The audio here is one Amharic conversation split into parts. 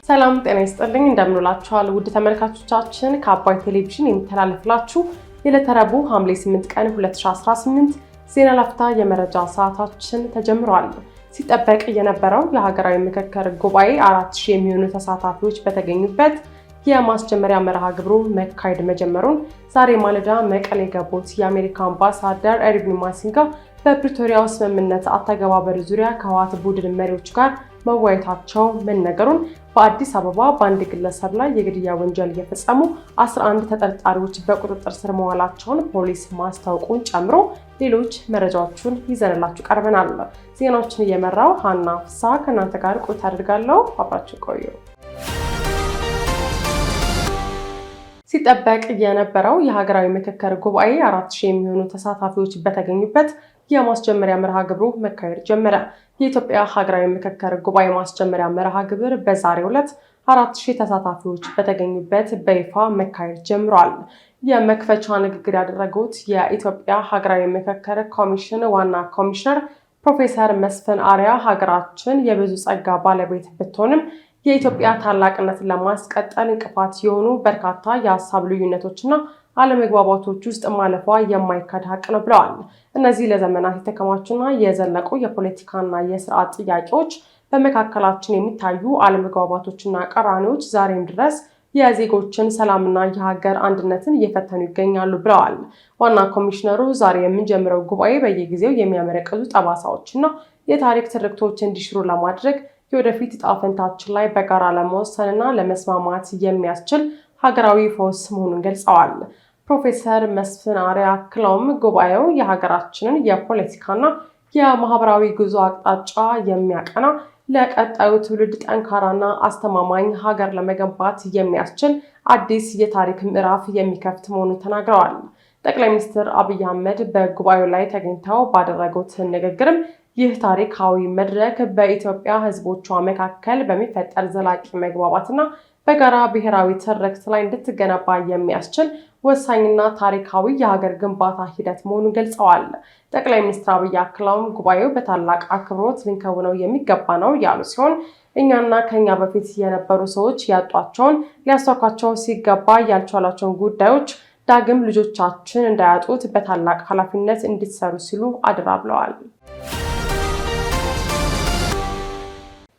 ሰላም ጤና ይስጥልኝ እንደምንላችኋል ውድ ተመልካቾቻችን ከአባይ ቴሌቪዥን የሚተላለፍላችሁ የዕለተ ረቡዕ ሐምሌ 8 ቀን 2018 ዜና ላፍታ የመረጃ ሰዓታችን ተጀምሯል። ሲጠበቅ የነበረው የሀገራዊ ምክክር ጉባኤ 4000 የሚሆኑ ተሳታፊዎች በተገኙበት የማስጀመሪያ መርሃ ግብሩ መካሄድ መጀመሩን ዛሬ ማለዳ መቀሌ የገቡት የአሜሪካ አምባሳደር ኤርቪን ማሲንጋ በፕሪቶሪያው ስምምነት አተገባበር ዙሪያ ከህወሓት ቡድን መሪዎች ጋር መወያየታቸው መነገሩን በአዲስ አበባ በአንድ ግለሰብ ላይ የግድያ ወንጀል የፈጸሙ 11 ተጠርጣሪዎች በቁጥጥር ስር መዋላቸውን ፖሊስ ማስታወቁን ጨምሮ ሌሎች መረጃዎችን ይዘንላችሁ ቀርበናል። ዜናዎችን እየመራው ሀና ፍስሐ ከእናንተ ጋር ቆይታ አድርጋለሁ። አብራችሁ ቆዩ። ሲጠበቅ የነበረው የሀገራዊ ምክክር ጉባኤ 4000 የሚሆኑ ተሳታፊዎች በተገኙበት የማስጀመሪያ መርሃ ግብሩ መካሄድ ጀመረ። የኢትዮጵያ ሀገራዊ ምክክር ጉባኤ ማስጀመሪያ መርሃ ግብር በዛሬው ዕለት 4000 ተሳታፊዎች በተገኙበት በይፋ መካሄድ ጀምሯል። የመክፈቻ ንግግር ያደረጉት የኢትዮጵያ ሀገራዊ ምክክር ኮሚሽን ዋና ኮሚሽነር ፕሮፌሰር መስፍን አርአያ ሀገራችን የብዙ ጸጋ ባለቤት ብትሆንም የኢትዮጵያ ታላቅነትን ለማስቀጠል እንቅፋት የሆኑ በርካታ የሀሳብ ልዩነቶችና አለመግባባቶች ውስጥ ማለፏ የማይካድ ሀቅ ነው ብለዋል። እነዚህ ለዘመናት የተከማቹና የዘለቁ የፖለቲካና የስርዓት ጥያቄዎች በመካከላችን የሚታዩ አለመግባባቶችና ቀራኔዎች ዛሬም ድረስ የዜጎችን ሰላምና የሀገር አንድነትን እየፈተኑ ይገኛሉ ብለዋል። ዋና ኮሚሽነሩ ዛሬ የምንጀምረው ጉባኤ በየጊዜው የሚያመረቅዙ ጠባሳዎችና የታሪክ ትርክቶች እንዲሽሩ ለማድረግ የወደፊት ዕጣ ፈንታችን ላይ በጋራ ለመወሰንና ለመስማማት የሚያስችል ሀገራዊ ፈውስ መሆኑን ገልጸዋል። ፕሮፌሰር መስፍን አርአያ አክለውም ጉባኤው የሀገራችንን የፖለቲካና የማህበራዊ ጉዞ አቅጣጫ የሚያቀና ለቀጣዩ ትውልድ ጠንካራና አስተማማኝ ሀገር ለመገንባት የሚያስችል አዲስ የታሪክ ምዕራፍ የሚከፍት መሆኑን ተናግረዋል። ጠቅላይ ሚኒስትር አብይ አህመድ በጉባኤው ላይ ተገኝተው ባደረጉት ንግግርም ይህ ታሪካዊ መድረክ በኢትዮጵያ ሕዝቦቿ መካከል በሚፈጠር ዘላቂ መግባባትና በጋራ ብሔራዊ ትርክት ላይ እንድትገነባ የሚያስችል ወሳኝና ታሪካዊ የሀገር ግንባታ ሂደት መሆኑን ገልጸዋል። ጠቅላይ ሚኒስትር አብይ አክለውም ጉባኤው በታላቅ አክብሮት ልንከውነው የሚገባ ነው ያሉ ሲሆን እኛና ከኛ በፊት የነበሩ ሰዎች ያጧቸውን ሊያሳኳቸው ሲገባ ያልቻሏቸውን ጉዳዮች ዳግም ልጆቻችን እንዳያጡት በታላቅ ኃላፊነት እንዲሰሩ ሲሉ አደራ ብለዋል።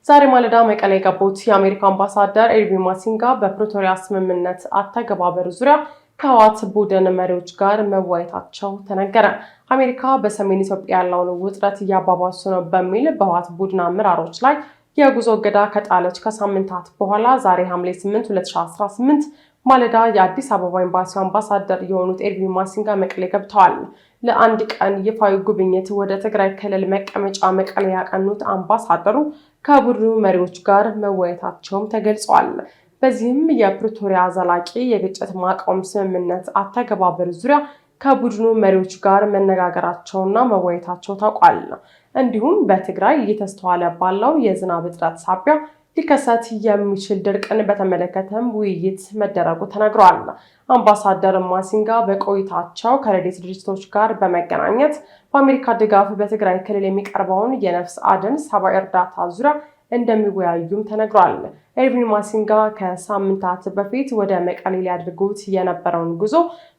ዛሬ ማለዳ መቀሌ የገቡት የአሜሪካ አምባሳደር ኤርቪን ማሲንጋ በፕሪቶሪያ ስምምነት አተገባበር ዙሪያ ከህወሓት ቡድን መሪዎች ጋር መወያየታቸው ተነገረ። አሜሪካ በሰሜን ኢትዮጵያ ያለውን ውጥረት እያባባሱ ነው በሚል በህወሓት ቡድን አመራሮች ላይ የጉዞ እገዳ ከጣለች ከሳምንታት በኋላ ዛሬ ሐምሌ 8 2018 ማለዳ የአዲስ አበባ ኤምባሲ አምባሳደር የሆኑት ኤርቪን ማሲንጋ መቀሌ ገብተዋል። ለአንድ ቀን ይፋዊ ጉብኝት ወደ ትግራይ ክልል መቀመጫ መቀሌ ያቀኑት አምባሳደሩ ከቡድኑ መሪዎች ጋር መወያየታቸውም ተገልጿል። በዚህም የፕሪቶሪያ ዘላቂ የግጭት ማቆም ስምምነት አተገባበር ዙሪያ ከቡድኑ መሪዎች ጋር መነጋገራቸውና መወያየታቸው ታውቋል። እንዲሁም በትግራይ እየተስተዋለ ባለው የዝናብ እጥረት ሳቢያ ሊከሰት የሚችል ድርቅን በተመለከተም ውይይት መደረጉ ተነግሯል። አምባሳደር ማሲንጋ በቆይታቸው ከረድኤት ድርጅቶች ጋር በመገናኘት በአሜሪካ ድጋፍ በትግራይ ክልል የሚቀርበውን የነፍስ አድን ሰብአዊ እርዳታ ዙሪያ እንደሚወያዩም ተነግሯል። ኤርቪን ማሲንጋ ከሳምንታት በፊት ወደ መቀሌ ሊያደርጉት የነበረውን ጉዞ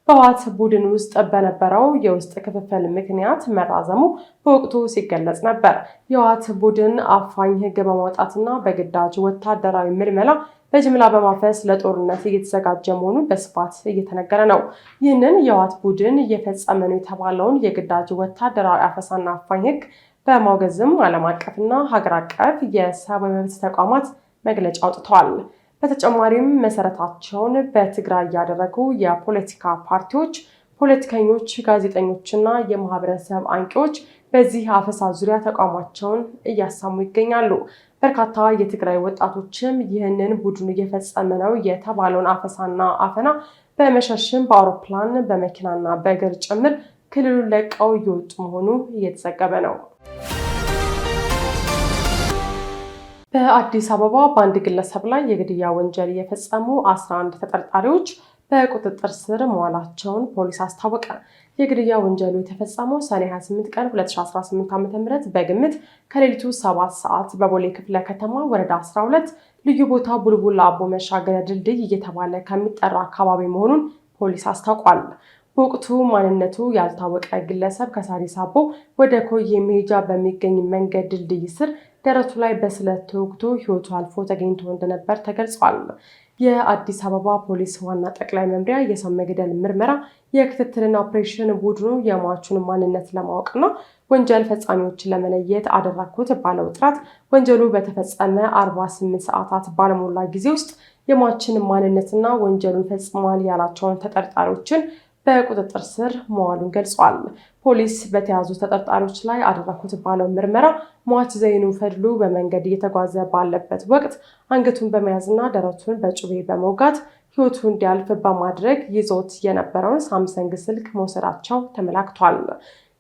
በህወሓት ቡድን ውስጥ በነበረው የውስጥ ክፍፍል ምክንያት መራዘሙ በወቅቱ ሲገለጽ ነበር። የህወሓት ቡድን አፋኝ ህግ በማውጣትና በግዳጅ ወታደራዊ ምልመላ በጅምላ በማፈስ ለጦርነት እየተዘጋጀ መሆኑን በስፋት እየተነገረ ነው። ይህንን የህወሓት ቡድን እየፈጸመ ነው የተባለውን የግዳጅ ወታደራዊ አፈሳና አፋኝ ህግ በማውገዝም ዓለም አቀፍና ሀገር አቀፍ የሰብአዊ መብት ተቋማት መግለጫ አውጥተዋል። በተጨማሪም መሰረታቸውን በትግራይ ያደረጉ የፖለቲካ ፓርቲዎች፣ ፖለቲከኞች፣ ጋዜጠኞችና የማህበረሰብ አንቂዎች በዚህ አፈሳ ዙሪያ ተቃውሟቸውን እያሰሙ ይገኛሉ። በርካታ የትግራይ ወጣቶችም ይህንን ቡድኑ እየፈጸመ ነው የተባለውን አፈሳና አፈና በመሸሽም በአውሮፕላን በመኪናና በእግር ጭምር ክልሉን ለቀው እየወጡ መሆኑ እየተዘገበ ነው። በአዲስ አበባ በአንድ ግለሰብ ላይ የግድያ ወንጀል የፈጸሙ 11 ተጠርጣሪዎች በቁጥጥር ስር መዋላቸውን ፖሊስ አስታወቀ። የግድያ ወንጀሉ የተፈጸመው ሰኔ 28 ቀን 2018 ዓ.ም በግምት ከሌሊቱ 7 ሰዓት በቦሌ ክፍለ ከተማ ወረዳ 12 ልዩ ቦታ ቡልቡላ አቦ መሻገሪያ ድልድይ እየተባለ ከሚጠራ አካባቢ መሆኑን ፖሊስ አስታውቋል። በወቅቱ ማንነቱ ያልታወቀ ግለሰብ ከሳሪስ አቦ ወደ ኮዬ መሄጃ በሚገኝ መንገድ ድልድይ ስር ደረቱ ላይ በስለት ተወግቶ ሕይወቱ አልፎ ተገኝቶ እንደነበር ተገልጿል። የአዲስ አበባ ፖሊስ ዋና ጠቅላይ መምሪያ የሰው መግደል ምርመራ የክትትልና ኦፕሬሽን ቡድኑ የሟቹን ማንነት ለማወቅና ወንጀል ፈጻሚዎችን ለመለየት አደረኩት ባለው ጥረት ወንጀሉ በተፈጸመ 48 ሰዓታት ባልሞላ ጊዜ ውስጥ የሟችን ማንነትና ወንጀሉን ፈጽመዋል ያላቸውን ተጠርጣሪዎችን በቁጥጥር ስር መዋሉን ገልጿል። ፖሊስ በተያዙ ተጠርጣሪዎች ላይ አደረኩት ባለው ምርመራ ሟች ዘይኑ ፈድሉ በመንገድ እየተጓዘ ባለበት ወቅት አንገቱን በመያዝና ደረቱን በጩቤ በመውጋት ሕይወቱ እንዲያልፍ በማድረግ ይዞት የነበረውን ሳምሰንግ ስልክ መውሰዳቸው ተመላክቷል።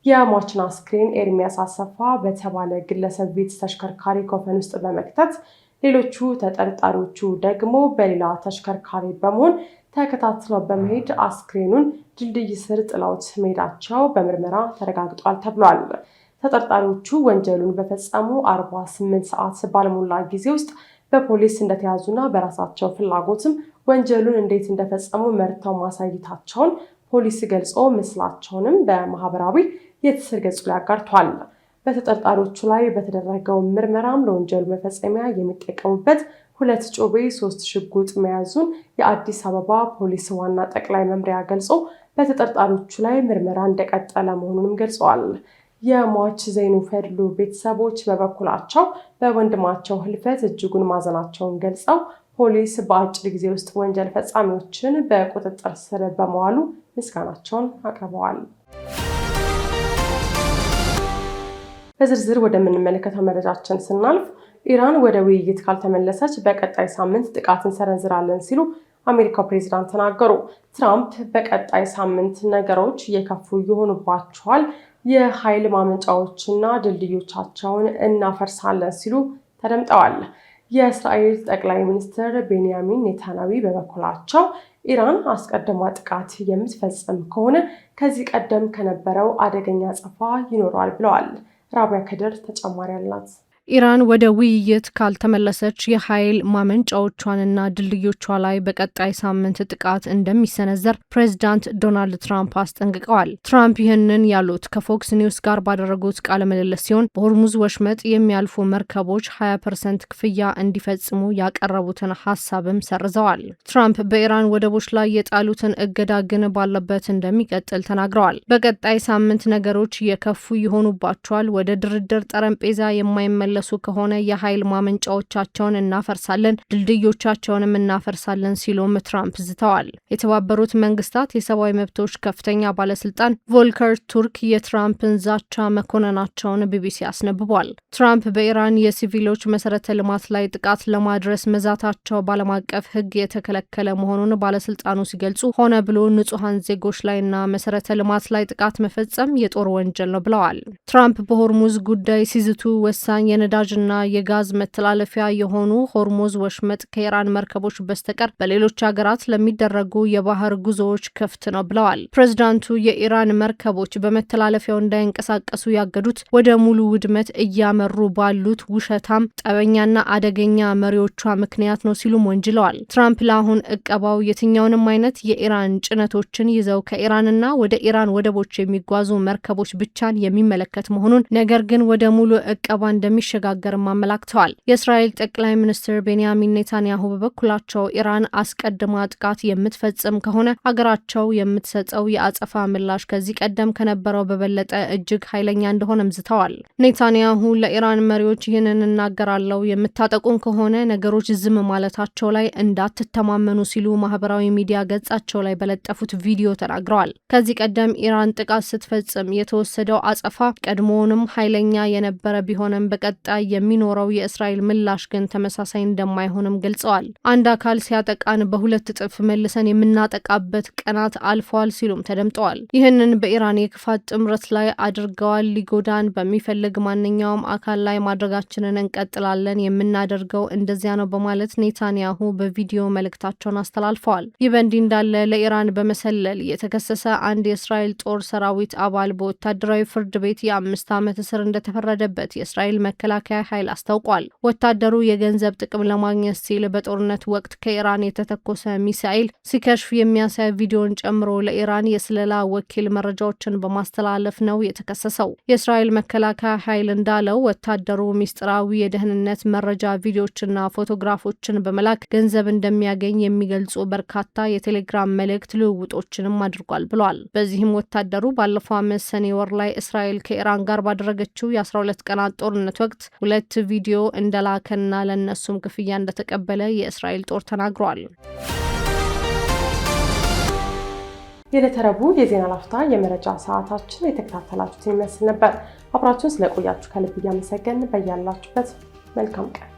የሟችን አስክሬን ኤርሚያስ አሰፋ በተባለ ግለሰብ ቤት ተሽከርካሪ ኮፈን ውስጥ በመክተት ሌሎቹ ተጠርጣሪዎቹ ደግሞ በሌላ ተሽከርካሪ በመሆን ተከታትለው በመሄድ አስክሬኑን ድልድይ ስር ጥለውት መሄዳቸው በምርመራ ተረጋግጧል ተብሏል። ተጠርጣሪዎቹ ወንጀሉን በፈጸሙ 48 ሰዓት ባልሞላ ጊዜ ውስጥ በፖሊስ እንደተያዙና በራሳቸው ፍላጎትም ወንጀሉን እንዴት እንደፈጸሙ መርተው ማሳየታቸውን ፖሊስ ገልጾ ምስላቸውንም በማህበራዊ የትስስር ገጹ ላይ አጋርቷል። በተጠርጣሪዎቹ ላይ በተደረገው ምርመራም ለወንጀሉ መፈጸሚያ የሚጠቀሙበት 2 ጮቤ፣ 3 ሽጉጥ መያዙን የአዲስ አበባ ፖሊስ ዋና ጠቅላይ መምሪያ ገልጾ በተጠርጣሪዎቹ ላይ ምርመራ እንደቀጠለ መሆኑንም ገልጸዋል። የሟች ዘይኑ ፈድሉ ቤተሰቦች በበኩላቸው በወንድማቸው ህልፈት እጅጉን ማዘናቸውን ገልጸው ፖሊስ በአጭር ጊዜ ውስጥ ወንጀል ፈጻሚዎችን በቁጥጥር ስር በመዋሉ ምስጋናቸውን አቅርበዋል። በዝርዝር ወደምንመለከተው መረጃችን ስናልፍ ኢራን ወደ ውይይት ካልተመለሰች በቀጣይ ሳምንት ጥቃት እንሰነዝራለን ሲሉ አሜሪካው ፕሬዝዳንት ተናገሩ። ትራምፕ በቀጣይ ሳምንት ነገሮች እየከፉ ይሆኑባቸዋል፣ የኃይል ማመንጫዎችና ድልድዮቻቸውን እናፈርሳለን ሲሉ ተደምጠዋል። የእስራኤል ጠቅላይ ሚኒስትር ቤንያሚን ኔታንያሁ በበኩላቸው ኢራን አስቀድማ ጥቃት የምትፈጽም ከሆነ ከዚህ ቀደም ከነበረው አደገኛ አጸፋ ይኖረዋል ብለዋል። ራቢያ ከድር ተጨማሪ አላት። ኢራን ወደ ውይይት ካልተመለሰች የኃይል ማመንጫዎቿንና ድልድዮቿ ላይ በቀጣይ ሳምንት ጥቃት እንደሚሰነዘር ፕሬዚዳንት ዶናልድ ትራምፕ አስጠንቅቀዋል። ትራምፕ ይህንን ያሉት ከፎክስ ኒውስ ጋር ባደረጉት ቃለ ምልልስ ሲሆን በሆርሙዝ ወሽመጥ የሚያልፉ መርከቦች 20% ክፍያ እንዲፈጽሙ ያቀረቡትን ሀሳብም ሰርዘዋል። ትራምፕ በኢራን ወደቦች ላይ የጣሉትን እገዳ ግን ባለበት እንደሚቀጥል ተናግረዋል። በቀጣይ ሳምንት ነገሮች የከፉ ይሆኑባቸዋል፣ ወደ ድርድር ጠረጴዛ የማይመለሱ ከሆነ የኃይል ማመንጫዎቻቸውን እናፈርሳለን፣ ድልድዮቻቸውንም እናፈርሳለን ሲሉም ትራምፕ ዝተዋል። የተባበሩት መንግስታት የሰብአዊ መብቶች ከፍተኛ ባለስልጣን ቮልከር ቱርክ የትራምፕን ዛቻ መኮነናቸውን ቢቢሲ አስነብቧል። ትራምፕ በኢራን የሲቪሎች መሰረተ ልማት ላይ ጥቃት ለማድረስ መዛታቸው በዓለም አቀፍ ሕግ የተከለከለ መሆኑን ባለስልጣኑ ሲገልጹ ሆነ ብሎ ንጹሐን ዜጎች ላይና መሰረተ ልማት ላይ ጥቃት መፈጸም የጦር ወንጀል ነው ብለዋል። ትራምፕ በሆርሙዝ ጉዳይ ሲዝቱ ወሳኝ የነዳጅና የጋዝ መተላለፊያ የሆኑ ሆርሙዝ ወሽመጥ ከኢራን መርከቦች በስተቀር በሌሎች ሀገራት ለሚደረጉ የባህር ጉዞዎች ክፍት ነው ብለዋል። ፕሬዝዳንቱ የኢራን መርከቦች በመተላለፊያው እንዳይንቀሳቀሱ ያገዱት ወደ ሙሉ ውድመት እያመሩ ባሉት ውሸታም ጠበኛና አደገኛ መሪዎቿ ምክንያት ነው ሲሉም ወንጅለዋል። ትራምፕ ለአሁን እቀባው የትኛውንም አይነት የኢራን ጭነቶችን ይዘው ከኢራንና ወደ ኢራን ወደቦች የሚጓዙ መርከቦች ብቻን የሚመለከት መሆኑን ነገር ግን ወደ ሙሉ እቀባ እንደሚሸጋገርም አመላክተዋል። የእስራኤል ጠቅላይ ሚኒስትር ቤንያሚን ኔታንያሁ በበኩላቸው ኢራን አስቀድማ ጥቃት የምትፈጽም ከሆነ ሀገራቸው የምትሰጠው የአጸፋ ምላሽ ከዚህ ቀደም ከነበረው በበለጠ እጅግ ኃይለኛ እንደሆነም ዝተዋል። ኔታንያሁ ለኢራን መሪዎች ይህንን እናገራለሁ፣ የምታጠቁን ከሆነ ነገሮች ዝም ማለታቸው ላይ እንዳትተማመኑ ሲሉ ማህበራዊ ሚዲያ ገጻቸው ላይ በለጠፉት ቪዲዮ ተናግረዋል። ከዚህ ቀደም ኢራን ጥቃት ስትፈጽም የተወሰደው አጸፋ ቀድሞውንም ኃይለኛ የነበረ ቢሆንም በቀጣይ የሚኖረው የእስራኤል ምላሽ ግን ተመሳሳይ እንደማይሆንም ገልጸዋል። አንድ አካል ሲያጠቃን በሁለት እጥፍ መልሰን የምናጠቃበት ቀናት አልፈዋል ሲሉም ተደምጠዋል። ይህንን በኢራን የክፋት ጥምረት ላይ አድርገዋል። ሊጎዳን በሚፈልግ ማንኛውም አካል ላይ ማድረጋችንን እንቀጥላለን፣ የምናደርገው እንደዚያ ነው በማለት ኔታንያሁ በቪዲዮ መልእክታቸውን አስተላልፈዋል። ይህ በእንዲህ እንዳለ ለኢራን በመሰለል የተከሰሰ አንድ የእስራኤል ጦር ሰራዊት አባል በወታደራዊ ፍርድ ቤት የ5 ዓመት እስር እንደተፈረደበት የእስራኤል መከላከያ መከላከያ ኃይል አስታውቋል። ወታደሩ የገንዘብ ጥቅም ለማግኘት ሲል በጦርነት ወቅት ከኢራን የተተኮሰ ሚሳኤል ሲከሽፍ የሚያሳይ ቪዲዮን ጨምሮ ለኢራን የስለላ ወኪል መረጃዎችን በማስተላለፍ ነው የተከሰሰው። የእስራኤል መከላከያ ኃይል እንዳለው ወታደሩ ሚስጥራዊ የደህንነት መረጃ ቪዲዮዎችና ፎቶግራፎችን በመላክ ገንዘብ እንደሚያገኝ የሚገልጹ በርካታ የቴሌግራም መልእክት ልውውጦችንም አድርጓል ብሏል። በዚህም ወታደሩ ባለፈው ዓመት ሰኔ ወር ላይ እስራኤል ከኢራን ጋር ባደረገችው የ12 ቀናት ጦርነት ወቅት 2 ቪዲዮ እንደላከና ለነሱም ክፍያ እንደተቀበለ የእስራኤል ጦር ተናግሯል። የዕለተ ረቡዕ የዜና ላፍታ የመረጃ ሰዓታችን የተከታተላችሁትን ይመስል ነበር። አብራችሁን ስለቆያችሁ ከልብ እያመሰገንን በያላችሁበት መልካም ቀን